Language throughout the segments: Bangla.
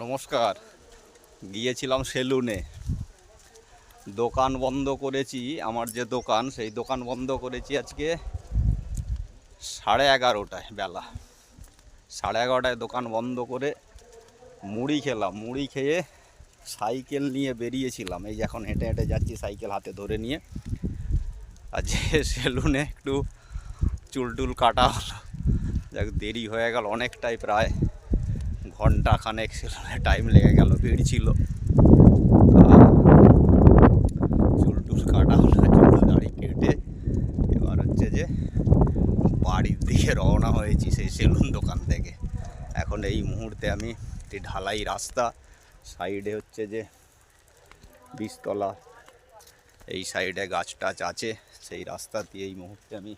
নমস্কার। গিয়েছিলাম সেলুনে, দোকান বন্ধ করেছি। আমার যে দোকান, সেই দোকান বন্ধ করেছি আজকে 11:30টায়, বেলা 11:30টায় দোকান বন্ধ করে মুড়ি খেলাম। মুড়ি খেয়ে সাইকেল নিয়ে বেরিয়েছিলাম। এই এখন হেঁটে হেঁটে যাচ্ছি সাইকেল হাতে ধরে নিয়ে। আর যে সেলুনে একটু চুল কাটা হলো, যাক দেরি হয়ে গেল অনেকটাই, প্রায় ঘন্টাখানেক সেলুনে টাইম লেগে গেল, ভিড় ছিল। চুল কাটা হলো, চুল দাড়ি কেটে এবার হচ্ছে যে বাড়ির দিকে রওনা হয়েছি সেই সেলুন দোকান থেকে। এখন এই মুহূর্তে আমি একটি ঢালাই রাস্তা, সাইডে হচ্ছে যে বীজতলা, এই সাইডে গাছ টাছ আছে, সেই রাস্তা দিয়ে এই মুহূর্তে আমি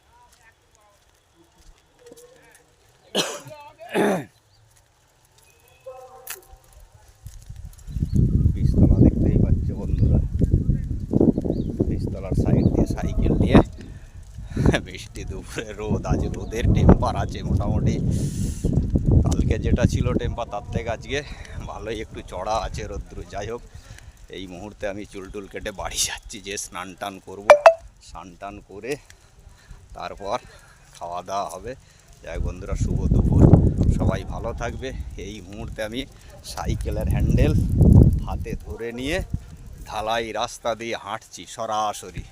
বীজতলা দেখতেই পাচ্ছে বন্ধুরা। বীজতলার সাইড দিয়ে সাইকেল নিয়ে, বৃষ্টি দুপুরে রোদ, আজ রোদের টেম্পার আছে মোটামুটি। কালকে যেটা ছিল টেম্পার, তার থেকে আজকে ভালোই একটু চড়া আছে রোদ্দুর। যাই হোক, এই মুহূর্তে আমি চুল কেটে বাড়ি যাচ্ছি, যে স্নান টান করবো। স্নান টান করে তারপর খাওয়া দাওয়া হবে। যাই বন্ধুরা, শুভ দুপুর, সবাই ভালো থাকবে। এই মুহূর্তে আমি সাইকেলের হ্যান্ডেল হাতে ধরে নিয়ে ঢালাই রাস্তা দিয়ে হাঁটছি সরাসরি।